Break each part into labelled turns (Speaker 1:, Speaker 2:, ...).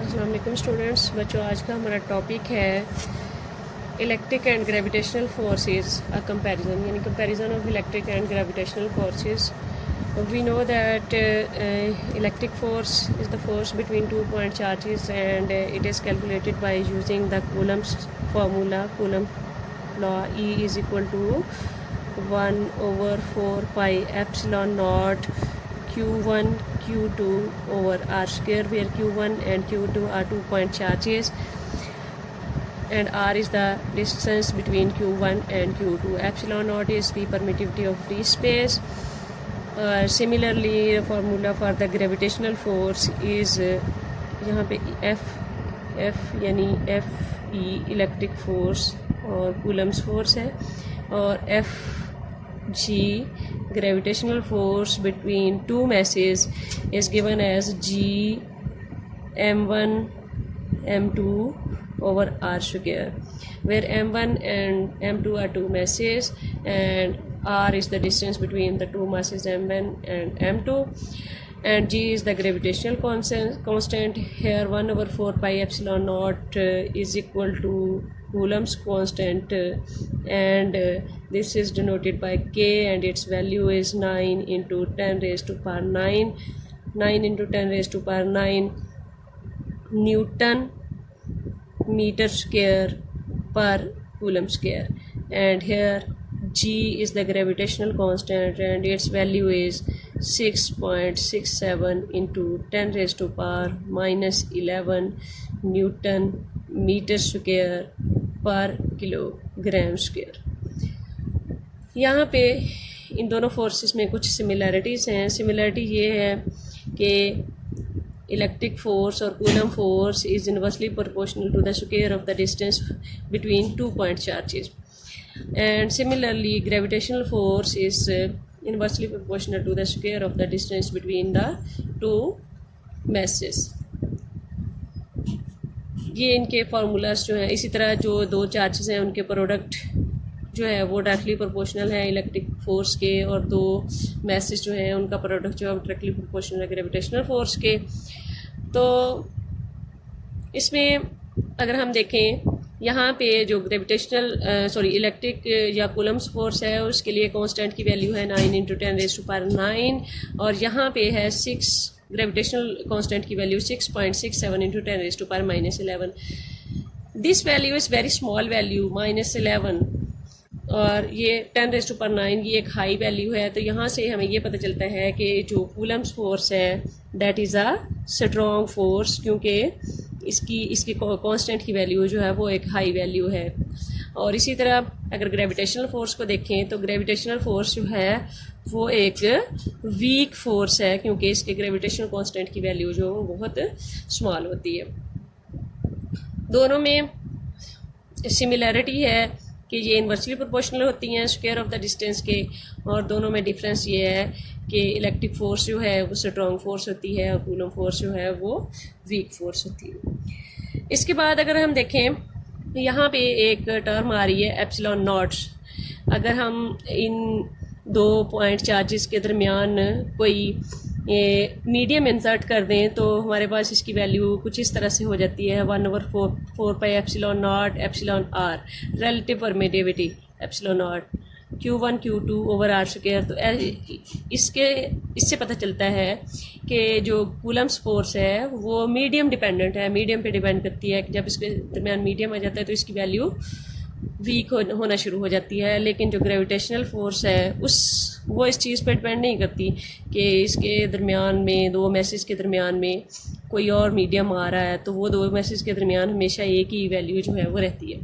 Speaker 1: अस्सलाम वालेकुम स्टूडेंट्स। बच्चों, आज का हमारा टॉपिक है electric and gravitational forces a comparison, यानी comparison of electric and gravitational forces. We know that electric force is the force between 2 point charges, and it is calculated by using the Coulomb's formula, Coulomb law. E is equal to 1 over 4 pi epsilon naught q1 q2 over r square, where q1 and q2 are 2 point charges and r is the distance between q1 and q2. Epsilon naught is the permittivity of free space. Similarly, the formula for the gravitational force is यहाँ पे F यानी F E electric force और Coulomb's force है, और F G gravitational force between two masses is given as G m1 m2 over r square, where m1 and m2 are two masses and r is the distance between the two masses m1 and m2, and g is the gravitational constant. Here 1 over 4 pi epsilon naught is equal to Coulomb's constant, and this is denoted by k, and its value is 9 into 10 raised to power 9. 9 into 10 raised to power 9 Newton meter square per Coulomb square. And here g is the gravitational constant, and its value is 6.67 into 10 raised to power minus 11 Newton meter square पर kilogram square. यहाँ पे इन दोनों forces में कुछ similarities हैं। Similarity ये है कि इलेक्ट्रिक फोर्स और coulomb force is inversely proportional to the square of the distance between 2 point charges, and similarly gravitational force is inversely proportional to the square of the distance between the two masses. ये इनके formulas जो हैं। इसी तरह जो दो charges हैं उनके प्रोडक्ट जो है वो डायरेक्टली प्रोपोर्शनल है इलेक्ट्रिक फोर्स के, और दो मैसेज जो हैं उनका प्रोडक्ट जो है डायरेक्टली प्रोपोर्शनल है ग्रेविटेशनल फोर्स के। तो इसमें अगर हम देखें, यहाँ पे जो इलेक्ट्रिक या कूलम्स फोर्स है उसके लिए कांस्टेंट की वैल्यू है 9 इंटू 10 रेज़ टू पावर 9, और यहाँ पे है 6 ग्रेविटेशनल कांस्टेंट की value 6.67 into 10 raise to power minus 11। This value is very small value -11, और ये 10 रेज़ टू पावर 9 ये एक हाई वैल्यू है। तो यहाँ से हमें ये पता चलता है कि जो कूलम्स फोर्स है that is a strong force, क्योंकि इसकी कांस्टेंट की वैल्यू जो है वो एक हाई वैल्यू है। और इसी तरह अगर ग्रेविटेशनल फोर्स को देखें तो ग्रेविटेशनल फोर्स जो है वो एक वीक फोर्स है, क्योंकि इसके ग्रेविटेशनल कांस्टेंट की वैल्यू जो बहुत स्मॉल होती है। दोनों में सिमिलैरिटी है कि ये इन्वर्सली प्रोपोर्शनल होती हैं स्क्वायर ऑफ द डिस्टेंस के, और दोनों में डिफरेंस ये है कि इलेक्ट्रिक फोर्स जो है वो स्ट्रॉन्ग फोर्स होती है और कूलम फोर्स जो है वो वीक फोर्स होती है। इसके बाद अगर हम देखें, यहाँ पे एक टर्म आ रही है एप्सिलॉन नॉट्स। अगर हम इन 2 point चार्जेस के दरमियान कोई मीडियम इंसर्ट कर दें तो हमारे पास इसकी वैल्यू कुछ इस तरह से हो जाती है 1 over 4 pi epsilon naught epsilon r, relative permittivity epsilon naught q1 q2 over r square। तो इससे पता चलता है कि जो कूलम्स फोर्स है वो मीडियम डिपेंडेंट है, मीडियम पे डिपेंड करती है। जब इसके दरमियान मीडियम आ जाता है तो इसकी वैल्यू वीक होना शुरू हो जाती है। लेकिन जो ग्रेविटेशनल फोर्स है वो इस चीज़ पर डिपेंड नहीं करती कि इसके दरमियान में दो मैसेज के दरमियान में कोई और मीडियम आ रहा है, तो वो दो मैसेज के दरमियान हमेशा एक ही वैल्यू जो है वो रहती है।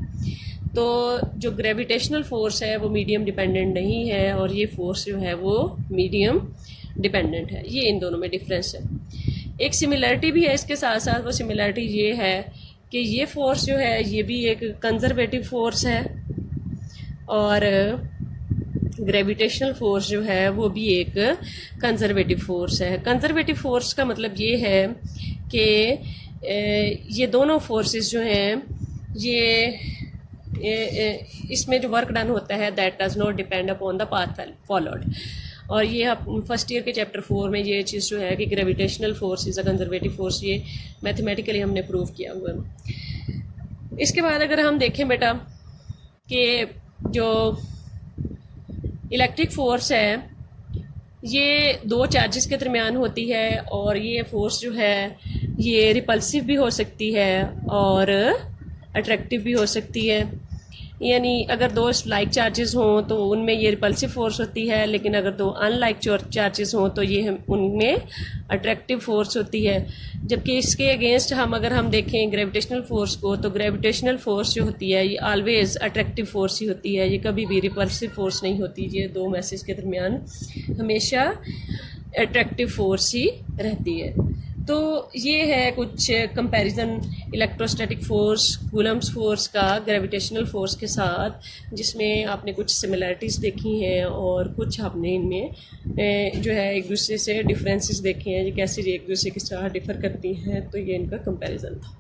Speaker 1: तो जो ग्रेविटेशनल फोर्स है वो मीडियम डिपेंडेंट नहीं है, और ये फोर्स जो है वो मीडियम डिपेंडेंट है। ये इन दोनों में डिफरेंस है। एक सिमिलरिटी भी है इसके साथ साथ, वो सिमिलरिटी ये है कि ये फोर्स जो है ये भी एक कंजर्वेटिव फोर्स है, और ग्रेविटेशनल फोर्स जो है वो भी एक कंजर्वेटिव फोर्स है। कंजर्वेटिव फोर्स का मतलब ये है कि ये दोनों फोर्सेस जो हैं ये इसमें जो वर्क डन होता है that does not depend upon the path followed. और ये आप फर्स्ट ईयर के चैप्टर 4 में ये चीज़ जो है कि gravitational force is a conservative force, ये मैथमेटिकली हमने प्रूव किया हुआ है। इसके बाद अगर हम देखें बेटा कि जो इलेक्ट्रिक फोर्स है ये दो चार्जेस के दरमियान होती है, और ये फोर्स जो है ये रिपल्सिव भी हो सकती है और अट्रैक्टिव भी हो सकती है। यानी अगर दो लाइक चार्जेस हों तो उनमें ये रिपल्सिव फोर्स होती है, लेकिन अगर दो अनलाइक चार्जेस हों तो ये उनमें अट्रैक्टिव फोर्स होती है। जबकि इसके अगेंस्ट अगर हम देखें ग्रेविटेशनल फोर्स को, तो ग्रेविटेशनल फोर्स जो होती है ये ऑलवेज अट्रैक्टिव फोर्स ही होती है, ये कभी भी रिपल्सिव फोर्स नहीं होती। ये दो मैसेज के दरमियान हमेशा अट्रैक्टिव फोर्स ही रहती है। तो ये है कुछ comparison electrostatic force, Coulomb's force का ग्रेविटेशनल फोर्स के साथ, जिसमें आपने कुछ सिमिलैरिटीज़ देखी हैं और कुछ आपने इनमें जो है एक दूसरे से डिफरेंसेस देखे हैं, ये कैसे एक दूसरे के साथ डिफ़र करती हैं। तो ये इनका कंपैरिजन था।